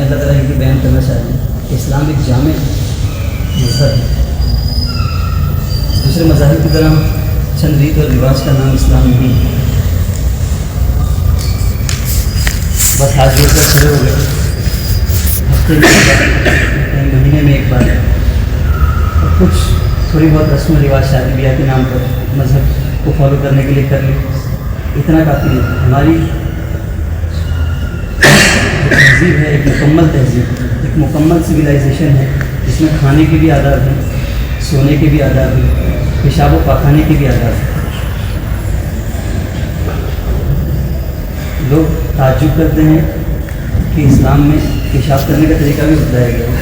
اللہ تعالیٰ یہ بیان کرنا چاہ رہے ہیں کہ اسلام ایک جامع مذہب ہے. دوسرے مذاہب کی طرح چند ریت اور رواج کا نام اسلام نہیں ہے. بس ہاتھ جوڑ کر کھڑے ہو گئے, ہفتے میں ایک بار, مہینے میں ایک بار, اور کچھ تھوڑی بہت رسم و رواج شادی بیاہ کے نام پر مذہب کو فالو کرنے کے لیے کر لی, اتنا کافی نہیں. ہماری تہذیب ہے ایک مکمل تہذیب, ایک مکمل سویلائزیشن ہے جس میں کھانے کے بھی آداب ہیں, سونے کے بھی آداب ہیں, پیشاب و پاخانے کے بھی آداب ہیں. لوگ تعجب کرتے ہیں کہ اسلام میں پیشاب کرنے کا طریقہ بھی بتایا گیا ہے.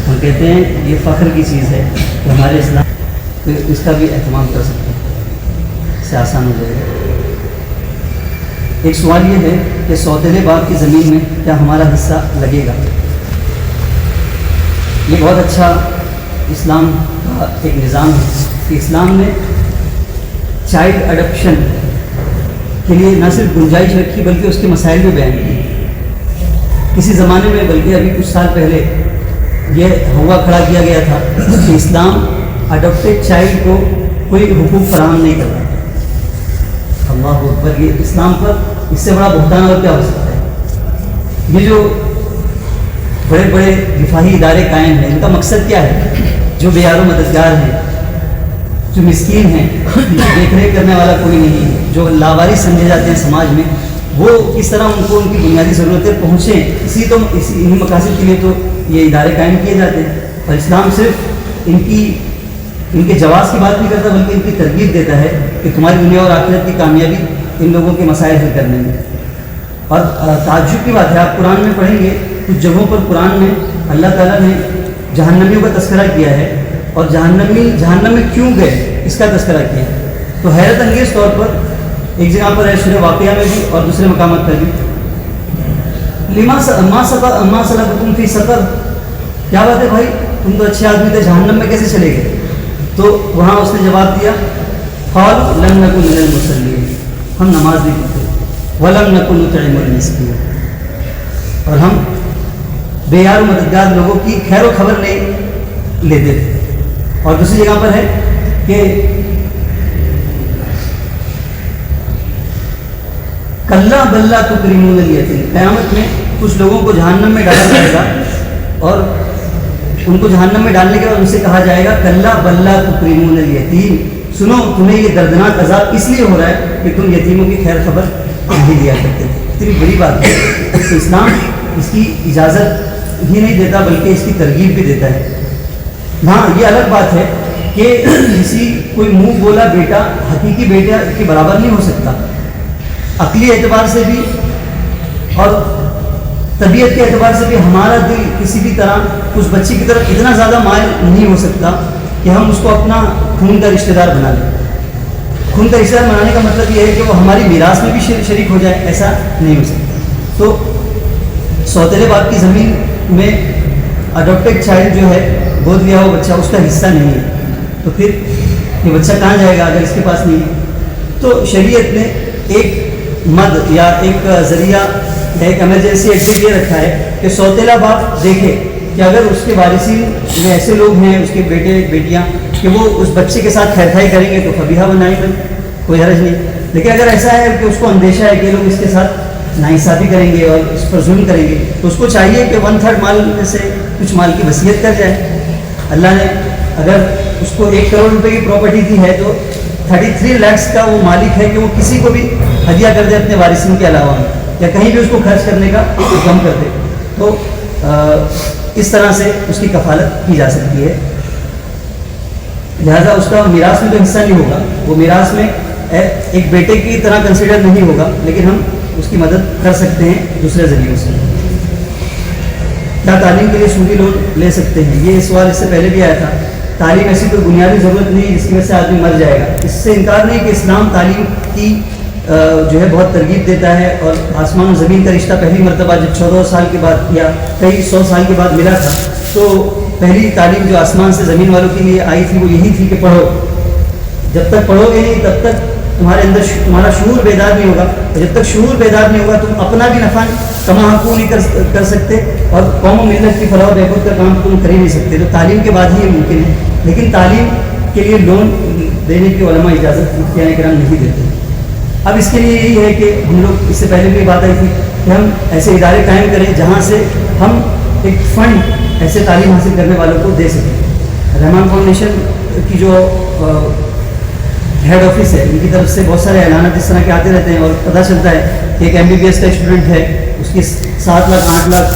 ہم کہتے ہیں یہ فخر کی چیز ہے کہ ہمارے اسلام تو اس کا بھی اہتمام کر سکتے ہیں, اس سے آسان ہو جائے گا. ایک سوال یہ ہے کہ سوتیلے باپ کی زمین میں کیا ہمارا حصہ لگے گا؟ یہ بہت اچھا اسلام کا ایک نظام ہے کہ اسلام نے چائلڈ اڈاپشن کے لیے نہ صرف گنجائش رکھی بلکہ اس کے مسائل بھی بیان کیے. کسی زمانے میں بلکہ ابھی کچھ سال پہلے یہ ہوا کھڑا کیا گیا تھا کہ اسلام اڈاپٹیڈ چائلڈ کو کوئی حقوق فراہم نہیں کرتا. اللہ اکبر, یہ اسلام پر اس سے بڑا بہتان اور کیا ہو سکتا ہے؟ یہ جو بڑے بڑے دفاعی ادارے قائم ہیں ان کا مقصد کیا ہے؟ جو بے یار و مددگار ہیں, جو مسکین ہیں, دیکھ ریکھ کرنے والا کوئی نہیں ہے, جو لاوارث سمجھے جاتے ہیں سماج میں, وہ کس طرح ان کو ان کی بنیادی ضرورتیں پہنچیں, انہی مقاصد کے لیے تو یہ ادارے قائم کیے جاتے ہیں. اور اسلام صرف ان کے جواز کی بات نہیں کرتا بلکہ ان کی ترغیب دیتا ہے کہ تمہاری دنیا اور آخرت کی کامیابی ان لوگوں کے مسائل حل کرنے میں. اور تعجب کی بات ہے, آپ قرآن میں پڑھیں گے کچھ جگہوں پر قرآن میں اللہ تعالیٰ نے جہنمیوں کا تذکرہ کیا ہے اور جہنم میں کیوں گئے اس کا تذکرہ کیا ہے. تو حیرت انگیز طور پر ایک جگہ پر ہے سورہ واقعہ میں بھی اور دوسرے مقامات پر بھی, ما سلککم فی سقر, کیا بات ہے بھائی تم تو اچھے آدمی تھے, جہنم میں کیسے چلے گئے؟ تو وہاں اس نے جواب دیا, قالوا لم نکن من المصلین, ہم نماز نہیں پڑھتے, ولم نکن نطعم المسکین, اور ہم بے یار و مددگار لوگوں کی خیر و خبر نہیں لیتے تھے. اور دوسری جگہ پر ہے کہ کلا بلا تکرمون الیتیم, قیامت میں کچھ لوگوں کو جہنم میں ڈالا جائے گا اور ان کو جہنم میں ڈالنے کے بعد ان سے کہا جائے گا کلا بلا تکرمون الیتیم, سنو تمہیں یہ دردناک عذاب اس لیے ہو رہا ہے کہ تم یتیموں کی خیر خبر نہیں دیا کرتے تھے. اتنی بڑی بات ہے. تو اسلام اس کی اجازت ہی نہیں دیتا بلکہ اس کی ترغیب بھی دیتا ہے. ہاں یہ الگ بات ہے کہ کسی کوئی منہ بولا بیٹا حقیقی بیٹا کے برابر نہیں ہو سکتا, عقلی اعتبار سے بھی اور طبیعت کے اعتبار سے بھی. ہمارا دل کسی بھی طرح اس بچے کی طرف اتنا زیادہ مائل نہیں ہو سکتا کہ ہم اس کو اپنا خون کا رشتہ دار بنا لیں. خون کا رشتہ دار بنانے کا مطلب یہ ہے کہ وہ ہماری میراث میں بھی شریک ہو جائے, ایسا نہیں ہو سکتا. تو سوتیلے باپ کی زمین میں اڈاپٹیڈ چائلڈ جو ہے, گود لیا ہوا بچہ, اس کا حصہ نہیں ہے. تو پھر یہ بچہ کہاں جائے گا اگر اس کے پاس نہیں ہے؟ تو شریعت نے ایک مد یا ایک ذریعہ, ایک ایمرجنسی ایگزٹ یہ رکھا ہے کہ سوتیلا باپ دیکھے کہ اگر اس کے وارثین میں ایسے لوگ ہیں, اس کے بیٹے بیٹیاں, کہ وہ اس بچے کے ساتھ خیر خائی کریں گے تو فبیہا بنائیں گے, کوئی حرج نہیں. لیکن اگر ایسا ہے کہ اس کو اندیشہ ہے کہ لوگ اس کے ساتھ ناانصافی کریں گے اور اس پر ظلم کریں گے, تو اس کو چاہیے کہ 1/3 مال میں سے کچھ مال کی وصیت کر جائے. اللہ نے اگر اس کو 1 کروڑ روپے کی پراپرٹی دی ہے تو 33 لاکھ کا وہ مالک ہے کہ وہ کسی کو بھی ہدیہ کر دے اپنے وارثین کے علاوہ, یا کہیں بھی اس کو خرچ کرنے کا کم کر دے. تو اس طرح سے اس کی کفالت کی جا سکتی ہے. لہذا اس کا میراث میں تو حصہ نہیں ہوگا, وہ میراث میں ایک بیٹے کی طرح کنسیڈر نہیں ہوگا, لیکن ہم اس کی مدد کر سکتے ہیں دوسرے ذریعوں سے. کیا تعلیم کے لیے سودی لون لے سکتے ہیں؟ یہ سوال اس سے پہلے بھی آیا تھا. تعلیم ایسی کوئی بنیادی ضرورت نہیں جس کی وجہ سے آدمی مر جائے گا. اس سے انکار نہیں کہ اسلام تعلیم کی جو ہے بہت ترغیب دیتا ہے, اور آسمان و زمین کا رشتہ پہلی مرتبہ جب 14 سال کے بعد یا کئی 100 سال کے بعد ملا تھا, تو پہلی تعلیم جو آسمان سے زمین والوں کے لیے آئی تھی وہ یہی تھی کہ پڑھو. جب تک پڑھو گے نہیں تب تک تمہارے اندر تمہارا شعور بیدار نہیں ہوگا. جب تک شعور بیدار نہیں ہوگا تم اپنا بھی نفع کما حقوق نہیں کر سکتے, اور قوم و ملت کی فلاح و بہبود کا کام تم کر ہی نہیں سکتے. تو تعلیم کے بعد ہی یہ ممکن ہے. لیکن تعلیم کے لیے لون دینے کی علماء اجازت مفتیان کرام نہیں دیتے. اب اس کے لیے یہی ہے کہ ہم لوگ, اس سے پہلے بھی بات آئی تھی کہ ہم ایسے ادارے قائم کریں جہاں سے ہم ایک فنڈ ایسے تعلیم حاصل کرنے والوں کو دے سکیں. رحمان فاؤنڈیشن کی جو ہیڈ آفس ہے, ان کی طرف سے بہت سارے اعلانات اس طرح کے آتے رہتے ہیں, اور پتہ چلتا ہے کہ ایک MBBS کا اسٹوڈنٹ ہے, اس کی 7 لاکھ 8 لاکھ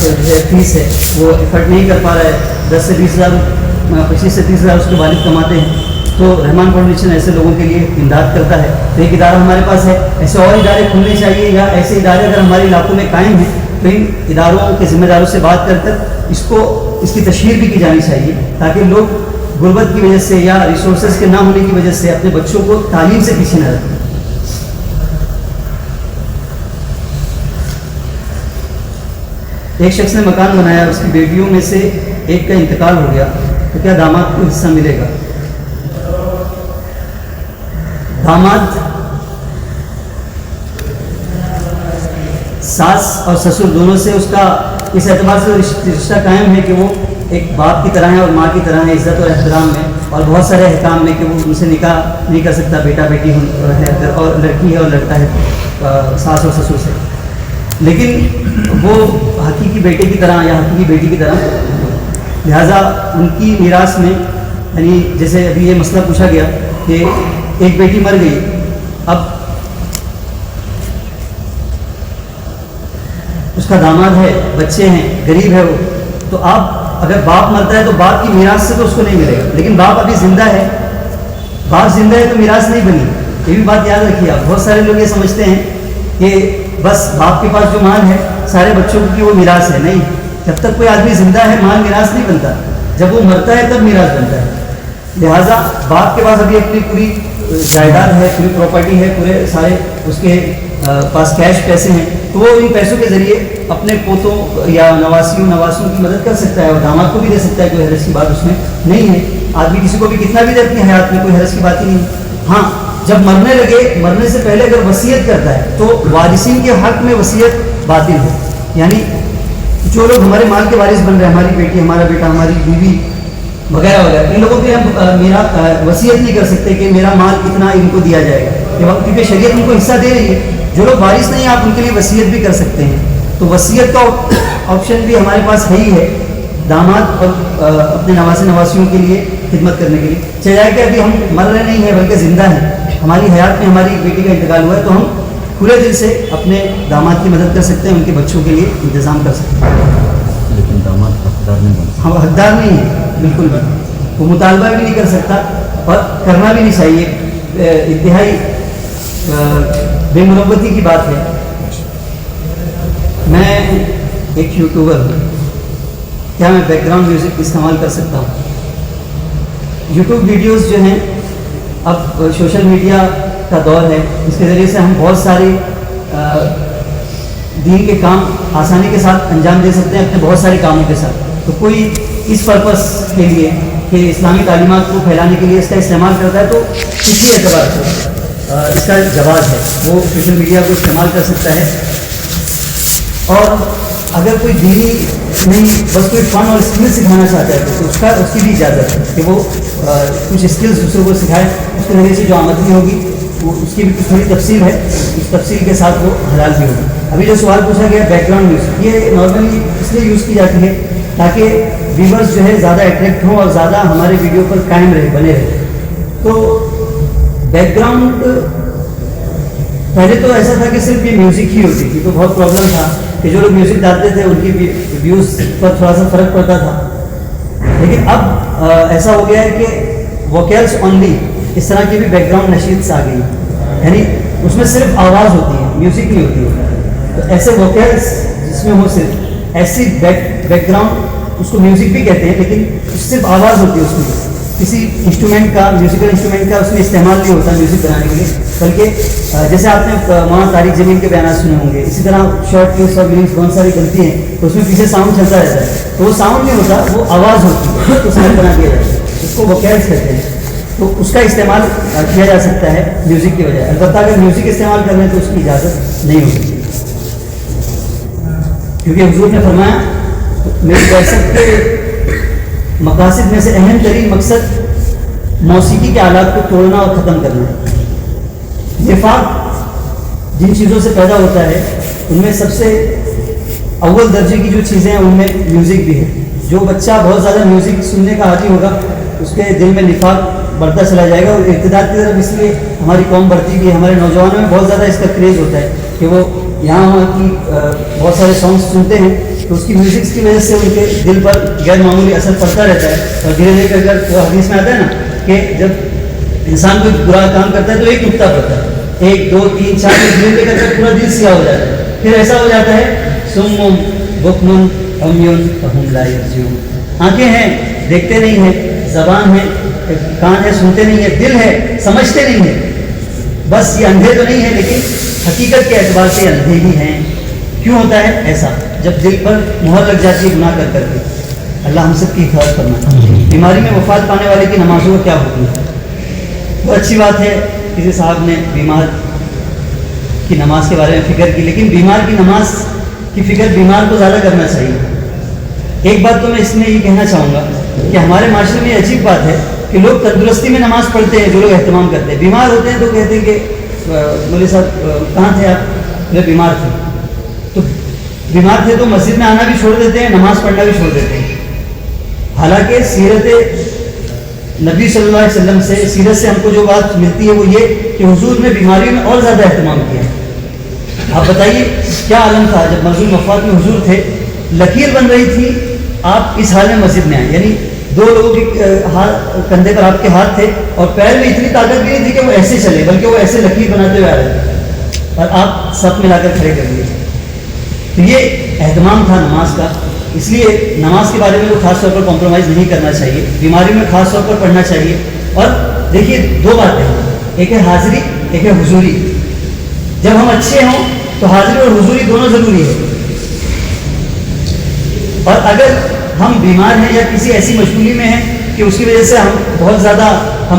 فیس ہے, وہ افرٹ نہیں کر پا رہا ہے, 10 سے 20 ہزار 25 سے 30 ہزار اس کے والد کماتے ہیں. تو رحمان فاؤنڈیشن ایسے لوگوں کے لیے امداد کرتا ہے. تو ایک ادارہ ہمارے پاس ہے. ایسے اور ادارے کھلنے چاہیے, یا ایسے ادارے اگر ہمارے علاقوں میں قائم ہیں تو ان اداروں کے ذمہ داروں سے بات کر اس کی تشہیر بھی کی جانی چاہیے, تاکہ لوگ غربت کی وجہ سے یا ریسورسز کے نہ ہونے کی وجہ سے اپنے بچوں کو تعلیم سے پیچھے نہ رکھیں. ایک شخص نے مکان بنایا, اس کی بیٹیوں میں سے ایک کا انتقال ہو گیا, تو کیا داماد کو حصہ ملے گا؟ داماد ساس اور سسر دونوں سے اس کا اس اعتبار سے رشتہ قائم ہے کہ وہ ایک باپ کی طرح ہے اور ماں کی طرح ہے, عزت اور احترام میں, اور بہت سارے احکام میں کہ وہ ان سے نکاح نہیں کر سکتا. بیٹا بیٹی ہے اور لڑکی ہے اور لڑکا ہے ساس اور سسر سے. لیکن وہ حقیقی بیٹے کی طرح یا حقیقی بیٹی کی طرح, لہٰذا ان کی میراث میں, یعنی جیسے ابھی یہ مسئلہ پوچھا گیا کہ ایک بیٹی مر گئی, اب اس کا داماد ہے, بچے ہیں, غریب ہے وہ, تو آپ اگر باپ مرتا ہے تو باپ کی میراث سے تو اس کو نہیں ملے گا. لیکن باپ ابھی زندہ ہے, باپ زندہ ہے تو میراث نہیں بنی. یہ بھی بات یاد رکھیے آپ. بہت سارے لوگ یہ سمجھتے ہیں کہ بس باپ کے پاس جو مال ہے سارے بچوں کی وہ میراث ہے. نہیں, جب تک کوئی آدمی زندہ ہے مال میراث نہیں بنتا, جب وہ مرتا ہے تب میراث بنتا ہے. لہٰذا باپ کے پاس ابھی اپنی پوری جائیداد ہے, پوری پراپرٹی ہے, پورے سارے اس کے پاس کیش پیسے ہیں, تو وہ ان پیسوں کے ذریعے اپنے پوتوں یا نواسیوں کی مدد کر سکتا ہے, اور داماد کو بھی دے سکتا ہے. کوئی حرج کی بات اس میں نہیں ہے. آدمی کسی کو بھی کتنا بھی دے اپنی حیات میں, کوئی حرج کی بات ہی نہیں. ہاں, جب مرنے لگے, مرنے سے پہلے اگر وصیت کرتا ہے تو وارثین کے حق میں وصیت باطل ہے. یعنی جو لوگ ہمارے مال کے وارث بن رہے ہیں, ہماری بیٹی, ہمارا بیٹا, ہماری بیوی وغیرہ وغیرہ, ان لوگوں پہ ہم میرا وصیت نہیں کر سکتے کہ میرا مال اتنا ان کو دیا جائے گا, کیونکہ شریعت ان کو حصہ دے رہی ہے. جو لوگ وارث نہیں ہیں آپ ان کے لیے وصیت بھی کر سکتے ہیں. تو وصیت کا آپشن بھی ہمارے پاس ہے ہی ہے, داماد اور اپنے نواسیوں کے لیے خدمت کرنے کے لیے. چاہے کہ ابھی ہم مر رہے نہیں ہیں بلکہ زندہ ہیں, ہماری حیات میں ہماری بیٹی کا انتقال ہوا ہے, تو ہم کھلے دل سے اپنے داماد کی مدد کر سکتے ہیں, ان کے بچوں کے لیے انتظام کر سکتے ہیں. لیکن داماد حقدار نہیں بن ہم حقدار نہیں ہیں, بالکل بھی. وہ مطالبہ بھی نہیں کر سکتا اور کرنا بھی نہیں چاہیے. انتہائی بے مربتی کی بات ہے. میں ایک یوٹیوبر ہوں, کیا میں بیک گراؤنڈ میوزک استعمال کر سکتا ہوں؟ یوٹیوب ویڈیوز جو ہیں, اب سوشل میڈیا کا دور ہے, اس کے ذریعے سے ہم بہت سارے دین کے کام آسانی کے ساتھ انجام دے سکتے ہیں, اپنے بہت سارے کاموں کے ساتھ. تو کوئی اس پرپس کے لیے کہ اسلامی تعلیمات کو پھیلانے کے لیے اس کا استعمال کرتا ہے, تو کسی اعتبار سے اس کا جواز ہے, وہ سوشل میڈیا کو استعمال کر سکتا ہے. اور اگر کوئی دینی نہیں, بس کوئی فن اور اسکل سکھانا چاہتا ہے تو اس کی بھی اجازت ہے کہ وہ کچھ اسکلس دوسروں کو سکھائے. اس کے ذریعے سے جو آمدنی ہوگی وہ اس کی بھی کچھ تھوڑی تفصیل ہے, اس تفصیل کے ساتھ وہ حلال بھی ہوگی. ابھی جو سوال پوچھا گیا بیک گراؤنڈ میوزک, یہ نارملی اس لیے یوز کی جاتی ہے تاکہ ویورز جو ہے زیادہ اٹریکٹ ہوں اور زیادہ ہمارے ویڈیو پر قائم رہے, بنے رہے. تو بیک گراؤنڈ پہلے تو ایسا تھا کہ صرف یہ میوزک ہی ہوتی تھی, تو بہت پرابلم تھا کہ جو لوگ میوزک ڈالتے تھے ان کی ویوز پر تھوڑا سا فرق پڑتا تھا. لیکن اب ایسا ہو گیا ہے کہ ووکیلس اونلی, اس طرح کی بھی بیک گراؤنڈ نشید آ گئی, یعنی اس میں صرف آواز ہوتی ہے, میوزک نہیں ہوتی ہے. تو ایسے ووکیلس جس میں ہو صرف ایسی بیک گراؤنڈ, اس کو میوزک بھی کہتے ہیں, لیکن صرف آواز ہوتی ہے, اس میں کسی انسٹرومنٹ کا, میوزیکل انسٹرومنٹ کا اس میں استعمال نہیں ہوتا میوزک بنانے کے لیے. بلکہ جیسے آپ نے مولانا طارق جمیل کے بیانات سنے ہوں گے, اسی طرح شارٹ کلپس اور لنکس بہت ساری بنتی ہیں, تو اس میں پیچھے ساؤنڈ چلتا رہتا ہے, تو وہ ساؤنڈ نہیں ہوتا, وہ آواز ہوتی ہے, تو ساؤنڈ بنا دیا جاتا ہے, اس کو ووکیلس کہتے ہیں. تو اس کا استعمال کیا جا سکتا ہے میوزک کی وجہ. البتہ اگر میوزک استعمال کر رہے ہیں تو اس کی اجازت نہیں ہوتی، کیونکہ حضور نے فرمایا میری بعثت کے مقاصد میں سے اہم ترین مقصد موسیقی کے آلات کو توڑنا اور ختم کرنا ہے. نفاق جن چیزوں سے پیدا ہوتا ہے ان میں سب سے اول درجے کی جو چیزیں ہیں ان میں میوزک بھی ہے. جو بچہ بہت زیادہ میوزک سننے کا عادی ہوگا اس کے دل میں نفاق بڑھتا چلا جائے گا. اور ارتداد کی طرف اس لیے ہماری قوم بڑھتی بھی ہے، ہمارے نوجوانوں میں بہت زیادہ اس کا کریز ہوتا ہے کہ وہ یہاں وہاں کی بہت سارے سانگس سنتے ہیں تو اس کی میوزکس کی وجہ سے ان کے دل پر غیر معمولی اثر پڑتا رہتا ہے. اور دھیرے دھیرے اگر حدیث میں آتا ہے نا کہ جب انسان کوئی برا کام کرتا ہے تو ایک نقطہ پڑتا ہے، 1 2 3 4 دھیرے دھیرے پورا دل سیاہ ہو جاتا ہے. پھر ایسا ہو جاتا ہے سم بکم عمیٌ فہم لا یرجعون. آنکھیں ہیں دیکھتے نہیں ہیں، زبان ہے کان ہے سنتے نہیں ہیں، دل ہے سمجھتے نہیں ہیں. بس یہ اندھے تو نہیں ہیں لیکن حقیقت کے اعتبار سے اندھے ہی ہیں. کیوں ہوتا ہے ایسا؟ جب دل پر مہر لگ جاتی ہے گناہ کر کے. اللہ ہم سب کی حفاظت کرنا. بیماری میں وفات پانے والے کی نمازوں کا کیا حکم ہے؟ بہت اچھی بات ہے کسی صاحب نے بیمار کی نماز کے بارے میں فکر کی، لیکن بیمار کی نماز کی فکر بیمار کو زیادہ کرنا چاہیے. ایک بات تو میں اس میں یہ کہنا چاہوں گا کہ ہمارے معاشرے میں یہ عجیب بات ہے کہ لوگ تندرستی میں نماز پڑھتے ہیں، جو لوگ اہتمام کرتے ہیں، بیمار ہوتے ہیں تو کہتے ہیں کہ مولوی صاحب کہاں تھے آپ؟ میں بیمار تھے. تو بیمار تھے تو مسجد میں آنا بھی چھوڑ دیتے ہیں، نماز پڑھنا بھی چھوڑ دیتے ہیں. حالانکہ سیرت نبی صلی اللہ علیہ وسلم سے، سیرت سے ہم کو جو بات ملتی ہے وہ یہ کہ حضور نے بیماریوں میں اور زیادہ اہتمام کیا. آپ بتائیے کیا عالم تھا جب مرضی وفات میں حضور تھے، لکیر بن رہی تھی، آپ اس حال میں مسجد میں آئے. یعنی 2 لوگوں کے کندھے پر آپ کے ہاتھ تھے اور پیر میں اتنی طاقت بھی نہیں تھی کہ وہ ایسے چلے، بلکہ وہ ایسے لکیر بناتے ہوئے آ رہے تھے اور آپ سب میں لا کر کھڑے کر دیے. تو یہ اہتمام تھا نماز کا. اس لیے نماز کے بارے میں تو خاص طور پر کمپرومائز نہیں کرنا چاہیے، بیماری میں خاص طور پر پڑھنا چاہیے. اور دیکھیے 2 باتیں ہیں، ایک ہے حاضری، ایک ہے حضوری. جب ہم اچھے ہوں تو حاضری اور حضوری دونوں ضروری ہے. اور اگر ہم بیمار ہیں یا کسی ایسی مشغولی میں ہیں کہ اس کی وجہ سے ہم بہت زیادہ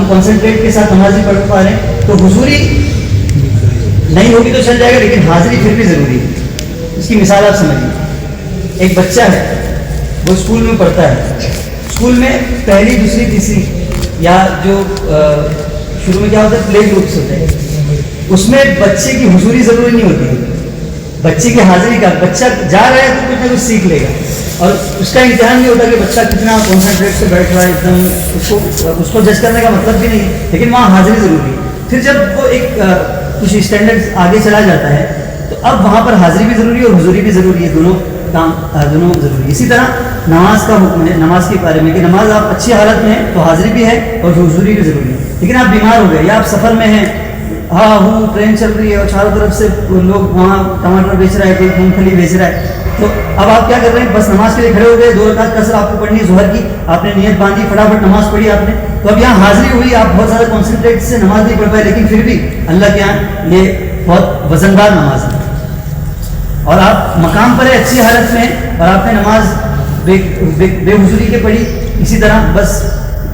کنسنٹریٹ کے ساتھ نماز نہیں پڑھ پا رہے ہیں تو حضوری نہیں ہوگی تو چل جائے گا، لیکن حاضری پھر بھی ضروری ہے. اس کی مثال آپ سمجھیے. ایک بچہ ہے، وہ اسکول میں پڑھتا ہے. اسکول میں پہلی دوسری تیسری یا جو شروع میں کیا ہوتا ہے پلے گروپس ہوتے ہیں، اس میں بچے کی حضوری ضروری نہیں ہوتی ہے، بچے کی حاضری کا. بچہ جا رہا ہے تو کچھ نہ کچھ سیکھ لے گا اور اس کا امتحان نہیں ہوتا کہ بچہ کتنا کانسنٹریٹ سے بیٹھ رہا ہے. ایک دم اس کو جج کرنے کا مطلب بھی نہیں ہے، لیکن وہاں حاضری ضروری ہے. پھر جب وہ ایک کچھ اسٹینڈرڈ آگے چلا جاتا ہے تو اب وہاں پر حاضری بھی ضروری ہے اور حضوری بھی ضروری ہے. دونوں کام دونوں ضروری ہے. اسی طرح نماز کا حکم ہے نماز کے بارے میں کہ نماز آپ اچھی حالت میں ہیں تو حاضری بھی ہے اور حضوری بھی ضروری ہے. لیکن آپ بیمار ہو گئے یا آپ سفر میں ہیں، ہاں ٹرین چل رہی ہے اور چاروں طرف سے لوگ وہاں ٹماٹر بیچ رہا ہے، کوئی مونگ پھلی بیچ رہا ہے، تو اب آپ کیا کر رہے ہیں؟ بس نماز کے لیے کھڑے ہو گئے. 2 رکعت قصر آپ کو پڑھنی ہے ظہر کی، آپ نے نیت باندھی، فٹافٹ نماز پڑھی آپ نے. تو اب یہاں حاضری ہوئی، آپ بہت زیادہ کانسنٹریٹ سے نماز نہیں پڑھ پائے، لیکن پھر بھی اللہ کے یہاں یہ بہت وزندار نماز ہے. اور آپ مقام پر اچھی حالت میں اور آپ نے نماز بے حضوری کے پڑھی، اسی طرح بس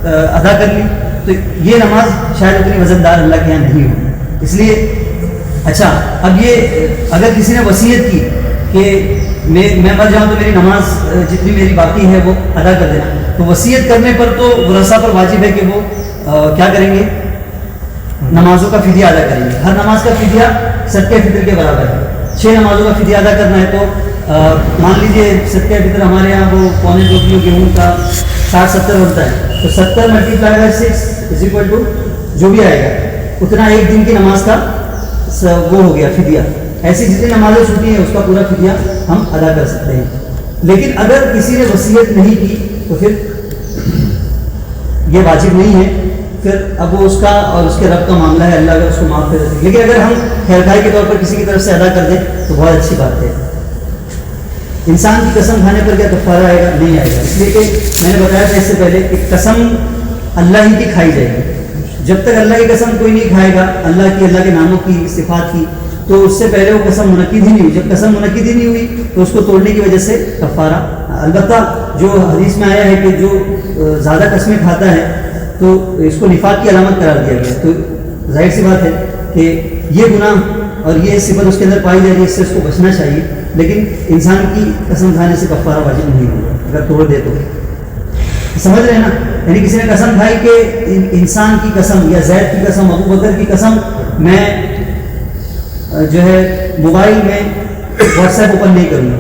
ادا کر لی، تو یہ نماز شاید اتنی وزندار اللہ کے یہاں نہیں ہو. اس لیے اچھا اب یہ اگر کسی نے وصیت کی کہ میں مر جاؤں تو میری نماز جتنی میری باقی ہے وہ ادا کر دینا، تو وصیت کرنے پر تو ورثہ پر واجب ہے کہ وہ کیا کریں گے؟ نمازوں کا فدیہ ادا کریں گے. ہر نماز کا فدیہ صدقہ فطر کے برابر ہے. 6 نمازوں کا فدیہ ادا کرنا ہے تو مان لیجیے صدقہ فطر ہمارے یہاں وہ 2.25 کلو گیہوں کا 60-70 بنتا ہے، تو 70 × 6 جو بھی آئے گا اتنا ایک دن کی نماز کا وہ ہو گیا فدیہ. ایسی جتنی نمازیں چھوٹی ہیں اس کا پورا فدیہ ہم ادا کر سکتے ہیں. لیکن اگر کسی نے وصیت نہیں کی تو پھر یہ واجب نہیں ہے، پھر اب وہ اس کا اور اس کے رب کا معاملہ ہے، اللہ اگر اس کو معاف کر دے. لیکن اگر ہم خیر خواہی کے طور پر کسی کی طرف سے ادا کر دیں تو بہت اچھی بات ہے. انسان کی قسم کھانے پر کیا کفارہ آئے گا؟ نہیں آئے گا. اس لیے کہ میں نے بتایا تھا اس سے پہلے کہ قسم اللہ ہی کی کھائی جائے گی. جب تک اللہ کی قسم کوئی نہیں کھائے گا اللہ کے ناموں کی صفات کی، تو اس سے پہلے وہ قسم منعقد ہی نہیں ہوئی. جب قسم منعقد ہی نہیں ہوئی تو اس کو توڑنے کی وجہ سے کفارہ. البتہ جو حدیث میں آیا ہے کہ جو زیادہ قسمیں کھاتا ہے تو اس کو نفاق کی علامت قرار دیا گیا. تو ظاہر سی بات ہے کہ یہ گناہ اور یہ صفت اس کے اندر پائی جا رہی ہے، اس سے اس کو بچنا چاہیے. لیکن انسان کی قسم کھانے سے کفارہ واجب نہیں ہوگا اگر توڑ دے تو. سمجھ رہے ہیں نا؟ یعنی کسی نے قسم کھائی کہ انسان کی قسم یا زید کی قسم، ابو بکر کی قسم، میں جو ہے موبائل میں واٹس ایپ اوپن نہیں کروں گا.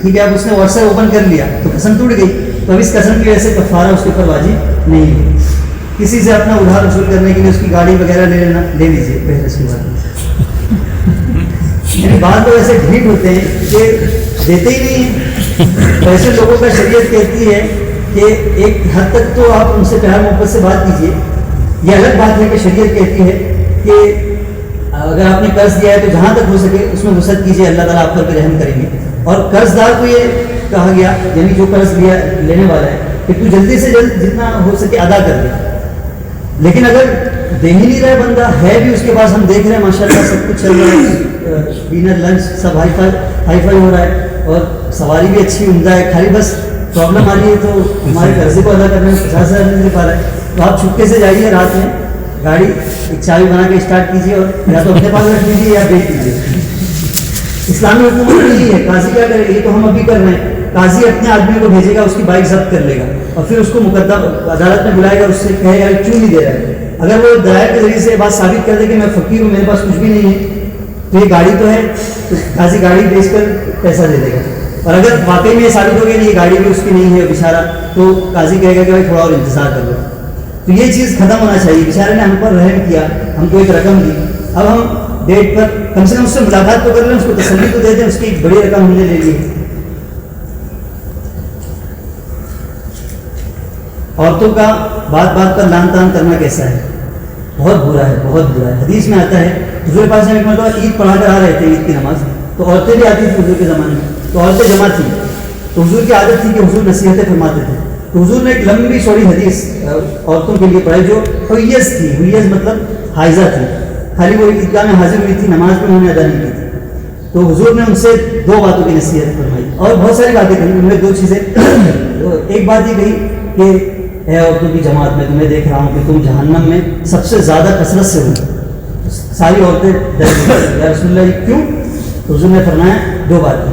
ٹھیک ہے، اب اس نے واٹس ایپ اوپن کر لیا تو قسم ٹوٹ گئی. تو اب اس قسم کی وجہ سے کفارہ اس کے اوپر واجب نہیں ہے. کسی سے اپنا ادھار وصول کرنے کے لیے اس کی گاڑی وغیرہ لے لیجیے پہلے اس کے بعد. یعنی بعض لوگ ایسے ڈھیٹ ہوتے ہیں کہ دیتے ہی نہیں ہیں. تو ایسے لوگوں کا شریعت کہتی ہے کہ ایک حد تک تو آپ ان سے پیار محبت سے بات کیجیے. یہ الگ بات ہے کہ شریعت کہتی ہے کہ اگر آپ نے قرض دیا ہے تو جہاں تک ہو سکے اس میں وسعت کیجیے، اللہ تعالیٰ آپ پر رحم کریں گے. اور قرض دار کو یہ کہا گیا، یعنی جو قرض لیا لینے والا ہے، کہ تو جلدی سے جلد جتنا ہو سکے ادا کر دے. لیکن اگر دے ہی نہیں رہا بندہ، ہے بھی اس کے پاس، ہم دیکھ رہے ہیں ماشاء اللہ سب کچھ چل رہا ہے، ڈنر لنچ سب ہائی فائی ہو رہا ہے اور سواری بھی اچھی عمدہ ہے، خالی بس پرابلم آ رہی ہے تو ہمارے قرضے کو ادا کرنے میں 50,000 نہیں دے پا رہا ہے. تو آپ چھپکے سے جائیے رات میں، گاڑی ایک چابی بنا کے اسٹارٹ کیجیے اور یا تو اپنے پاس رکھ لیجیے یا بیچ دیجیے. اسلامی حکومت یہی ہے. قاضی کیا کرے گا؟ یہ تو ہم ابھی کر رہے ہیں. قاضی اپنے آدمی کو بھیجے گا، اس کی بائک ضبط کر لے گا اور پھر اس کو مقدم عدالت میں بلائے گا، اس سے کہے گا کیوں نہیں دے رہا ہے. اگر وہ دلائل کے ذریعے سے بات ثابت کر دے کہ میں فقیر ہوں، میرے پاس کچھ بھی نہیں ہے، تو یہ گاڑی تو ہے، تو قاضی گاڑی بیچ کر پیسہ دے دے گا. اور اگر واقعی میں یہ ثابت ہو گیا نہیں یہ گاڑی بھی اس کی نہیں ہے بیچارہ، تو قاضی کہے گا کہ بھائی تھوڑا اور انتظار کر لو. تو یہ چیز ختم ہونا چاہیے. بیچارے نے ہم پر رحم کیا، ہم کو ایک رقم دی، اب ہم ڈیٹ پر کم سے کم اس سے ملاقات تو کر لیں، اس کو تسلی تو دے دیں، اس کی ایک بڑی رقم ہم نے لے لی. عورتوں کا بات بات پر لان تان کرنا کیسا ہے؟ بہت برا ہے، بہت برا ہے. حدیث میں آتا ہے، حضور پاک ایک مرتبہ عید پڑھا کر آ رہے تھے، عید کی نماز، تو عورتیں بھی آتی تھیں حضور کے زمانے میں، تو عورتیں جمع تھیں. تو حضور کی عادت تھی کہ حضور نصیحتیں فرماتے تھے. تو حضور نے ایک لمبی چوڑی حدیث عورتوں کے لیے پڑھائی جو حیض تھی. حیض مطلب حائضہ تھی، خالی وہ عیدگاہ میں حاضر ہوئی تھی، نماز میں انہوں نے ادا نہیں کی تھی. تو حضور نے ان سے 2 باتوں کی نصیحت فرمائی اور بہت ساری باتیں کہی. ان میں 2 چیزیں، ایک بات یہ کہی کہ اے عورتوں کی جماعت، میں تمہیں دیکھ رہا ہوں کہ تم جہنم میں سب سے زیادہ کثرت سے ہو. ساری عورتیں ڈر گئی، یا رسول اللہ کیوں؟ تو حضور نے فرمایا 2 باتیں،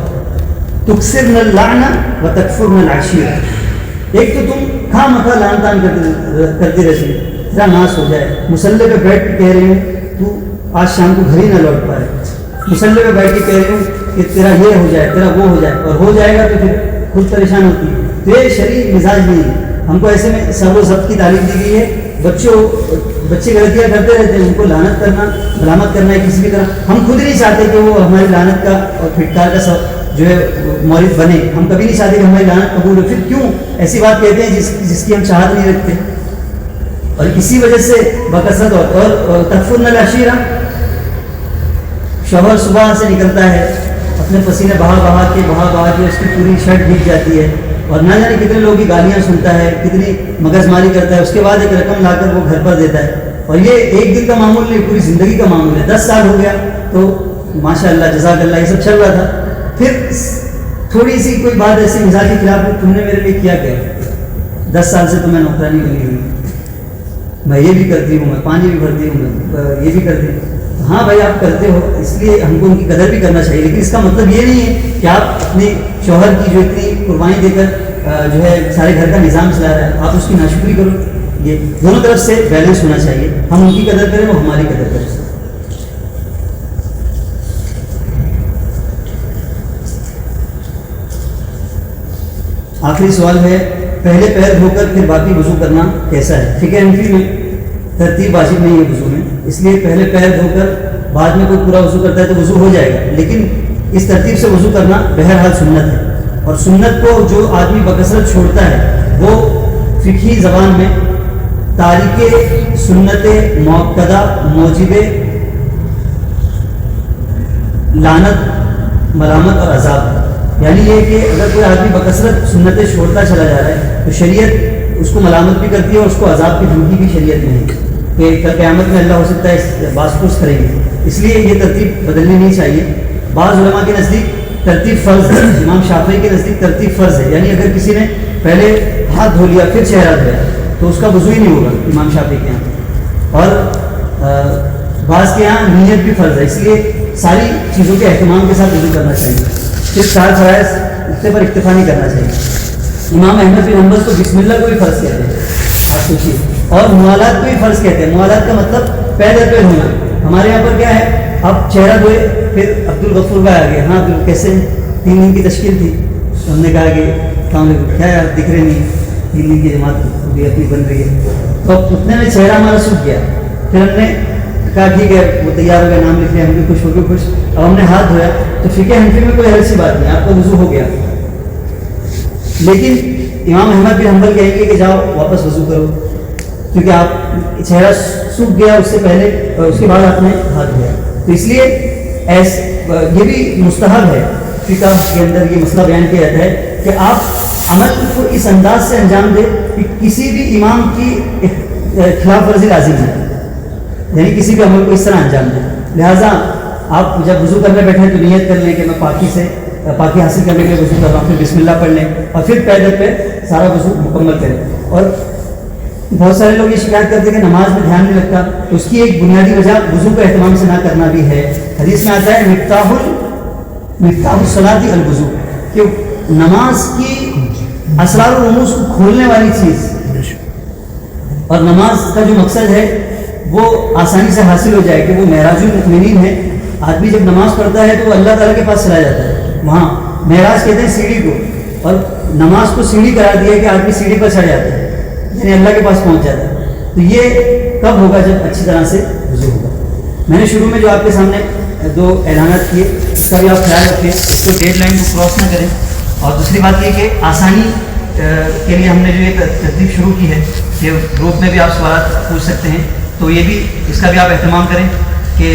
تکثرن اللعن و تکفرن العشیر. ایک تو تم خواہ مخواہ لان تان کرتی رہتی، تیرا ناس ہو جائے. مسلح پہ بیٹھ کے کہہ رہی ہوں تو آج شام کو گھر ہی نہ لوٹ پائے. مسلح پہ بیٹھ کے کہہ رہی ہوں کہ تیرا یہ ہو جائے، تیرا وہ ہو جائے، اور ہو جائے گا تو پھر خود پریشان ہوتی ہے. تو یہ شرعی مزاج نہیں ہے. ہم کو ایسے میں سب و ضبط کی تعلیم دی گئی ہے. بچے غلطیاں کرتے رہتے ہیں، ان کو لعنت کرنا، ملامت کرنا ہے کسی بھی طرح. ہم خود نہیں چاہتے کہ وہ ہماری لعنت کا اور پھٹکار کا سب جو ہے مورد بنے. ہم کبھی نہیں چاہتے کہ ہماری لعنت قبول ہو. پھر کیوں ایسی بات کہتے ہیں جس کی ہم چاہت نہیں رکھتے؟ اور اسی وجہ سے بکثرت. اور تکفرن العشیرہ، شوہر صبح سے نکلتا ہے اپنے پسینے بہا کے اس کی پوری شرٹ بھیگ جاتی ہے، اور نہ جانے کتنے لوگوں کی گالیاں سنتا ہے، کتنی مغز ماری کرتا ہے. اس کے بعد ایک رقم لا کر وہ گھر پر دیتا ہے. اور یہ ایک دن کا معمول نہیں، پوری زندگی کا معمول ہے. 10 سال ہو گیا تو ماشاء اللہ جزاک اللہ یہ سب چل رہا تھا. پھر تھوڑی سی کوئی بات ایسی مزاج کے خلاف، تم نے میرے لیے کیا 10 سال سے تو میں نوکرانی بنی ہوئی، میں یہ بھی کرتی ہوں، میں پانی بھی بھرتی ہوں، میں یہ بھی کرتی ہوں. ہاں بھائی آپ کرتے ہو، اس لیے ہم کو ان کی قدر بھی کرنا چاہیے. لیکن اس کا مطلب یہ نہیں ہے کہ آپ اپنے شوہر کی جو اتنی قربانی دے کر جو ہے سارے گھر کا نظام چلا رہا ہے، آپ اس کی ناشکری کرو. یہ دونوں طرف سے بیلنس ہونا چاہیے. ہم ان کی قدر کریں، وہ ہماری قدر کریں. آخری سوال ہے، پہلے پیر دھو کر پھر باقی وضو کرنا کیسا ہے؟ فقہ حنفی میں ترتیب واجب نہیں ہے وضو میں، اس لیے پہلے پیر دھو کر بعد میں کوئی پورا وضو کرتا ہے تو وضو ہو جائے گا. لیکن اس ترتیب سے وضو کرنا بہرحال سنت ہے. اور سنت کو جو آدمی بکثرت چھوڑتا ہے وہ فقہی زبان میں تارک سنت موقدہ موجب لعنت، ملامت اور عذاب ہے. یعنی یہ کہ اگر کوئی آدمی بکثرت سنتیں چھوڑتا چلا جا رہا ہے تو شریعت اس کو ملامت بھی کرتی ہے اور اس کو عذاب کی دھمکی بھی شریعت میں ہے کہ کل قیامت میں اللہ ہو سکتا ہے باس پرس کریں گے. اس لیے یہ ترتیب بدلنی نہیں چاہیے. بعض علماء کے نزدیک ترتیب فرض ہے، امام شافعی کے نزدیک ترتیب فرض ہے. یعنی اگر کسی نے پہلے ہاتھ دھو لیا پھر چہرہ دھویا تو اس کا وضو ہی نہیں ہوگا امام شافعی کے یہاں. اور بعض کے یہاں نیت بھی فرض ہے, اس لیے ساری چیزوں کے اہتمام کے ساتھ وضو کرنا چاہیے. صرف 4 فرائض اس پر اکتفا نہیں کرنا چاہیے. امام احمد بن حنبل کو بسم اللہ کو بھی فرض کہتے ہیں, آپ سوچیے, اور موالات کو بھی فرض کہتے ہیں. موالات کا مطلب پیر در پیر ہونا. ہمارے یہاں پر کیا ہے, آپ چہرہ دھوئے پھر عبد الغفور بھائی آ گئے, ہاں کیسے 3 دن کی تشکیل تھی, ہم نے کہا کہ کیا یار دکھ رہے نہیں, 3 دن کی جماعت بھی اپنی بن رہی ہے. تو اتنے میں چہرہ ہمارا سوکھ گیا. پھر ہم نے کہا ٹھیک ہے وہ تیار ہو گیا, نام لکھ لیا, ہم بھی خوش ہو گئے خوش. اب ہم نے ہاتھ دھویا تو فقہ حنفی میں کوئی ایسی بات نہیں, آپ کا وضو ہو گیا. لیکن امام احمد بن حنبل کہیں گے کہ جاؤ واپس وضو کرو, کیونکہ آپ چہرہ سوکھ گیا اس سے پہلے, اور اس کے بعد آپ نے ہاتھ دھویا. تو اس لیے یہ بھی مستحب ہے, فقہ کے اندر یہ مسئلہ بیان کیا جاتا ہے کہ آپ عمل کو اس انداز سے انجام دیں کہ کسی بھی امام کی خلاف ورزی لازم ہے, یعنی کسی بھی عمل کو اس طرح انجام دیں. لہٰذا آپ جب وضو کرنے بیٹھیں تو نیت کر لیں کہ میں پاکی حاصل کرنے کے لیے وضو کر رہا ہوں, پھر بسم اللہ پڑھ لیں, اور پھر پیدل پہ سارا وضو مکمل کریں. اور بہت سارے لوگ یہ شکایت کرتے ہیں کہ نماز میں دھیان نہیں لگتا, تو اس کی ایک بنیادی وجہ وضو کا اہتمام سے نہ کرنا بھی ہے. حدیث میں آتا ہے مفتاح الصلاۃ الوضو, کہ نماز کی اسرار و رموز کو کھولنے والی چیز, اور نماز کا جو مقصد ہے وہ آسانی سے حاصل ہو جائے کہ وہ معراج المؤمنین ہے. آدمی جب نماز پڑھتا ہے تو وہ اللہ تعالیٰ کے پاس چلا جاتا ہے, وہاں معراج کہتے ہیں سیڑھی کو, اور نماز کو سیڑھی کرا دیا کہ آدمی سیڑھی پر چڑھ جاتا ہے, یعنی اللہ کے پاس پہنچ جاتا ہے. تو یہ کب ہوگا, جب اچھی طرح سے وضو ہوگا. میں نے شروع میں جو آپ کے سامنے 2 اعلانات کیے, اس کا بھی آپ خیال رکھیں تو ڈیڈ لائن کو کراس نہ کریں. اور دوسری بات یہ کہ آسانی کے لیے ہم نے جو ایک ترتیب شروع کی ہے کہ گروپ میں بھی آپ سوالات پوچھ سکتے ہیں, تو یہ بھی اس کا بھی آپ اہتمام کریں کہ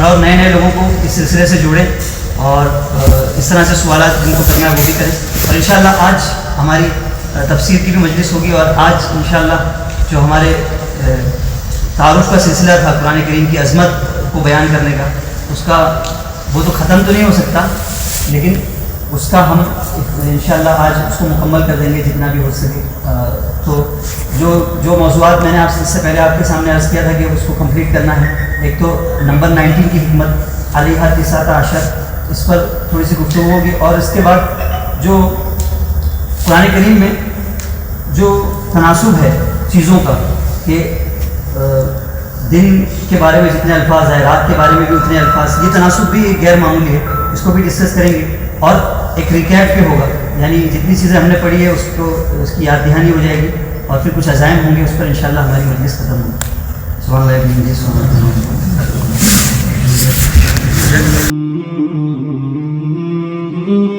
اور نئے لوگوں کو اس سلسلے سے جوڑیں, اور اس طرح سے سوالات جن کو کرنا ہے وہ بھی کریں. اور انشاءاللہ آج ہماری تفسیر کی بھی مجلس ہوگی, اور آج انشاءاللہ جو ہمارے تعارف کا سلسلہ تھا قرآن کریم کی عظمت کو بیان کرنے کا, اس کا وہ تو ختم تو نہیں ہو سکتا, لیکن اس کا ہم انشاءاللہ آج اس کو مکمل کر دیں گے جتنا بھی ہو سکے. تو جو موضوعات میں نے آپ سے اس سے پہلے آپ کے سامنے عرض کیا تھا کہ اس کو کمپلیٹ کرنا ہے, ایک تو نمبر 19 کی حکمت علیہ 19، اس پر تھوڑی سی گفتگو ہوگی. اور اس کے بعد جو قرآن کریم میں جو تناسب ہے چیزوں کا, کہ دن کے بارے میں جتنے الفاظ ہیں, رات کے بارے میں بھی اتنے الفاظ, یہ تناسب بھی غیر معمولی ہے, اس کو بھی ڈسکس کریں گے. اور ایک ریکیپ بھی ہوگا, یعنی جتنی چیزیں ہم نے پڑھی ہے اس کی یاد دہانی ہو جائے گی, اور پھر کچھ عزائم ہوں گے, اس پر انشاءاللہ ہماری مجلس ختم ہوگی. سبحان اللہ.